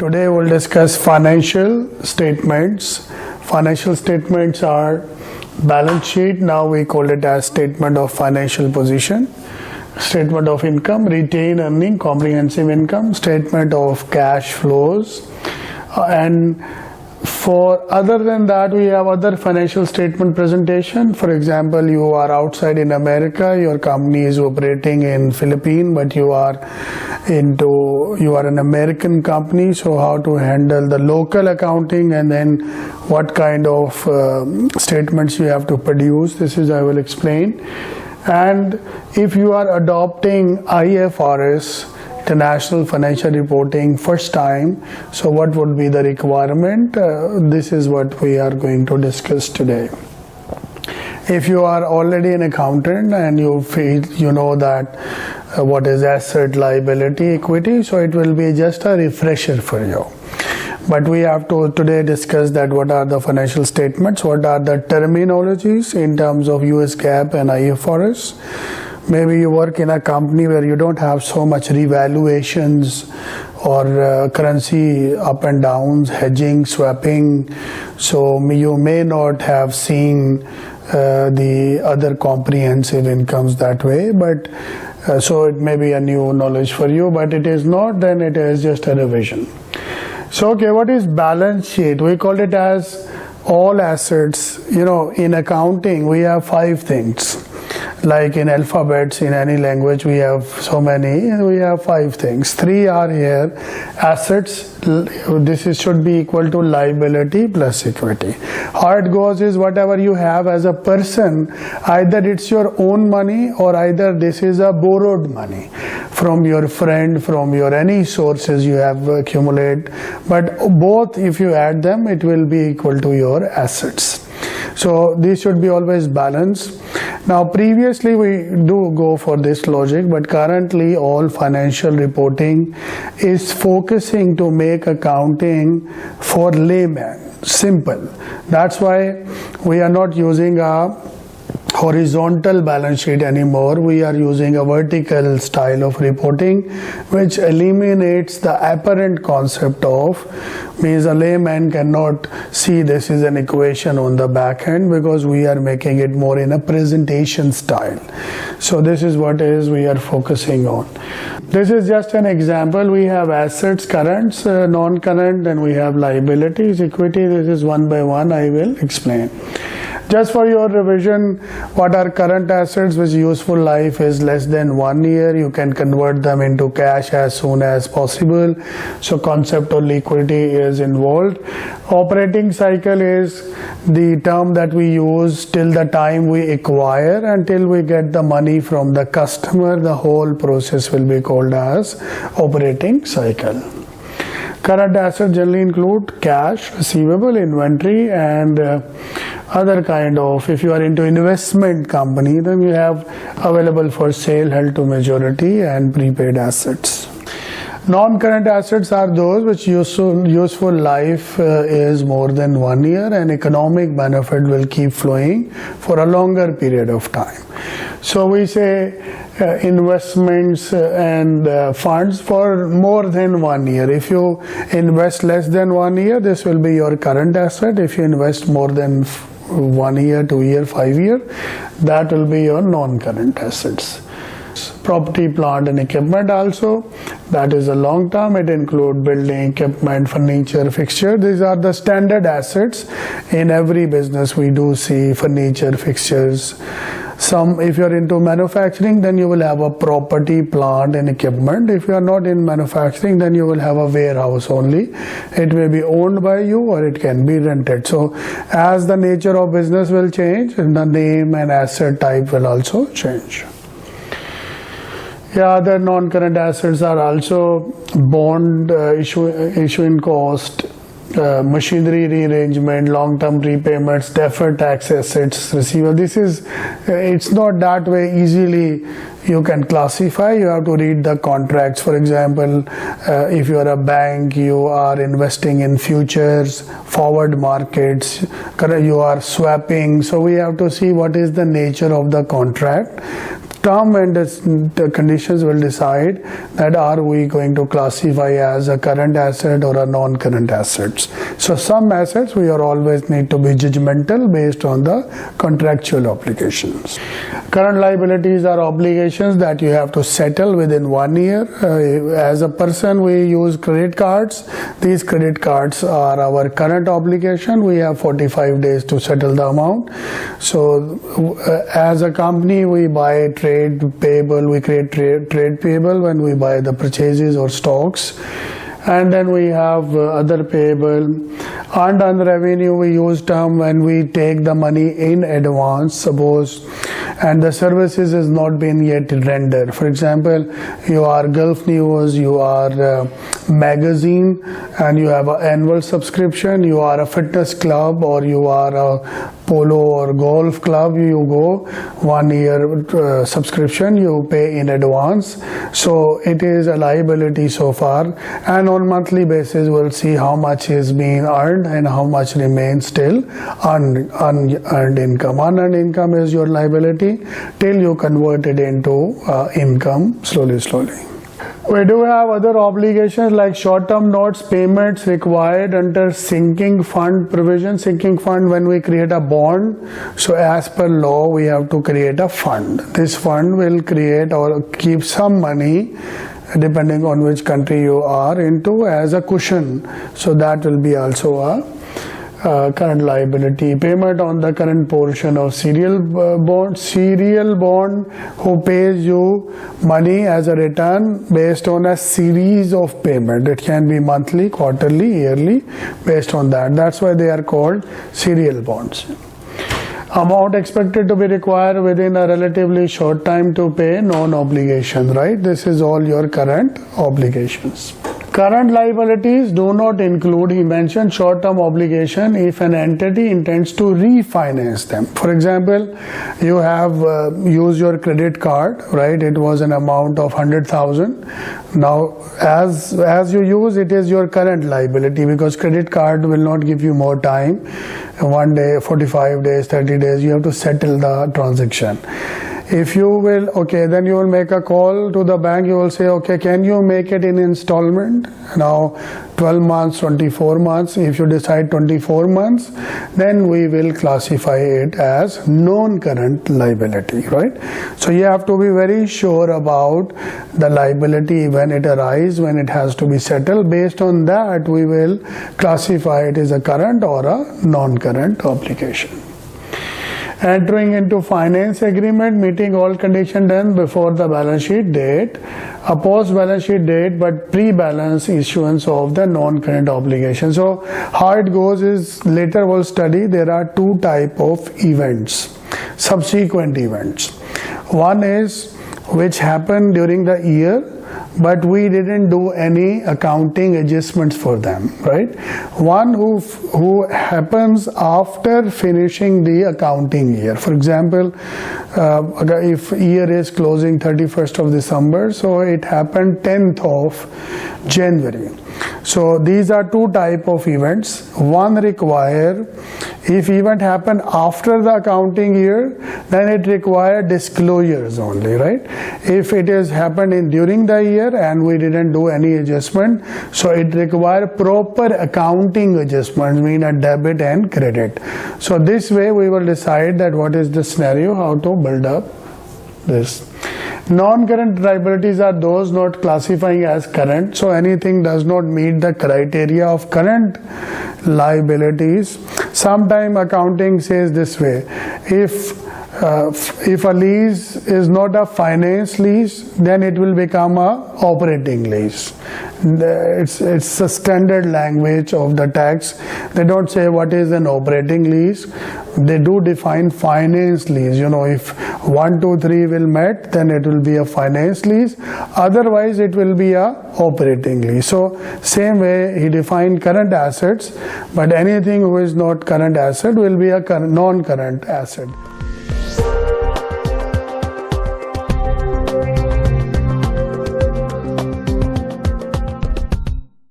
Today we'll discuss financial statements. Financial statements are balance sheet. Now we call it as statement of financial position, statement of income, retained earning, comprehensive income, statement of cash flows, and for other than that we have other financial statement presentation. For example, you are outside in America, your company is operating in Philippines, but you are an American company, so how to handle the local accounting and then what kind of statements you have to produce, this is I will explain. And if you are adopting IFRS, International Financial Reporting, first time, so what would be the requirement? This is what we are going to discuss today. If you are already an accountant and you know that what is asset, liability, equity, so it will be just a refresher for you. But we have to today discuss that what are the financial statements, what are the terminologies in terms of US GAAP and IFRS. Maybe you work in a company where you don't have so much revaluations or currency up and downs, hedging, swapping, so you may not have seen the other comprehensive incomes that way, but so it may be a new knowledge for you, but it is not, then it is just a revision. So okay, what is balance sheet? We call it as all assets. In accounting we have 5 things. Like in alphabets, in any language we have so many, we have 5 things. 3 are here. Assets, this should be equal to liability plus equity. How it goes is whatever you have as a person, either it's your own money or either this is a borrowed money from your friend, from your any sources you have accumulated. But both, if you add them, it will be equal to your assets. So these should be always balanced. Now previously we do go for this logic, but currently all financial reporting is focusing to make accounting for layman, simple. That's why we are not using a horizontal balance sheet anymore. We are using a vertical style of reporting, which eliminates the apparent concept of, means a layman cannot see this is an equation on the back end, because we are making it more in a presentation style. So this is what we are focusing on. This is just an example. We have assets, currents, non-current, and we have liabilities, equity. This is one by one I will explain. Just for your revision, what are current assets which useful life is less than 1 year? You can convert them into cash as soon as possible. So concept of liquidity is involved. Operating cycle is the term that we use till the time we acquire until we get the money from the customer. The whole process will be called as operating cycle. Current assets generally include cash, receivable, inventory, and other kind of, if you are into investment company, then you have available for sale, held to maturity, and prepaid assets. Non-current assets are those which useful life is more than 1 year, and economic benefit will keep flowing for a longer period of time. So we say investments and funds for more than 1 year. If you invest less than 1 year, this will be your current asset. If you invest more than 1 year, 2 year, 5 year, that will be your non-current assets. Property, plant and equipment also, that is a long term. It includes building, equipment, furniture, fixture. These are the standard assets. In every business we do see furniture, fixtures. Some, if you are into manufacturing, then you will have a property, plant and equipment. If you are not in manufacturing, then you will have a warehouse only. It may be owned by you or it can be rented. So as the nature of business will change, the name and asset type will also change. Yeah, other non-current assets are also bond issuing cost, machinery rearrangement, long-term prepayments, deferred tax assets, receivables. This is, it's not that way easily you can classify. You have to read the contracts. For example, if you are a bank, you are investing in futures, forward markets, you are swapping. So we have to see what is the nature of the contract. Term and the conditions will decide that are we going to classify as a current asset or a non-current assets. So some assets we are always need to be judgmental based on the contractual obligations. Current liabilities are obligations that you have to settle within 1 year. As a person, we use credit cards. These credit cards are our current obligation. We have 45 days to settle the amount. So as a company, we buy trade payable, we create trade payable when we buy the purchases or stocks, and then we have other payable. Earned revenue, we use term when we take the money in advance, suppose, and the services has not been yet rendered. For example, you are Gulf News, you are magazine, and you have an annual subscription. You are a fitness club, or you are a polo or golf club, you go 1 year subscription, you pay in advance. So it is a liability so far, and on monthly basis we'll see how much is being earned and how much remains still unearned income. Unearned income is your liability till you convert it into income slowly. We do have other obligations like short-term notes, payments required under sinking fund provision. Sinking fund, when we create a bond, so as per law we have to create a fund. This fund will create or keep some money, depending on which country you are into, as a cushion. So that will be also a current liability. Payment on the current portion of serial bond who pays you money as a return based on a series of payment. It can be monthly, quarterly, yearly, based on that. That's why they are called serial bonds. Amount expected to be required within a relatively short time to pay, non-obligation, right? This is all your current obligations. Current liabilities do not include, he mentioned, short-term obligation if an entity intends to refinance them. For example, you have used your credit card, right? It was an amount of 100,000. Now, as you use, it is your current liability, because credit card will not give you more time. 1 day, 45 days, 30 days, you have to settle the transaction. If you will, okay, then you will make a call to the bank. You will say, okay, can you make it in installment? Now 12 months, 24 months. If you decide 24 months, then we will classify it as non-current liability, right? So you have to be very sure about the liability when it arises, when it has to be settled. Based on that, we will classify it as a current or a non-current obligation. Entering into finance agreement, meeting all conditions done before the balance sheet date, a post balance sheet date but pre-balance issuance of the non-current obligation. So how it goes is, later we'll study, there are two type of events, subsequent events. One is which happened during the year, but we didn't do any accounting adjustments for them, right? One who happens after finishing the accounting year. For example, if year is closing 31st of December, so it happened 10th of January. So these are two type of events. One require, if event happened after the accounting year, then it require disclosures only, right? If it has happened during the year and we didn't do any adjustment, so it require proper accounting adjustments, mean a debit and credit. So this way we will decide that what is the scenario, how to build up this. Non-current liabilities are those not classifying as current. So anything does not meet the criteria of current liabilities. Sometime accounting says this way: if a lease is not a finance lease, then it will become a operating lease. It's a standard language of the tax. They don't say what is an operating lease. They do define finance lease. You know, if 1, 2, 3 will met, then it will be a finance lease. Otherwise, it will be a operating lease. So same way he defined current assets, but anything which is not current asset will be a non-current asset.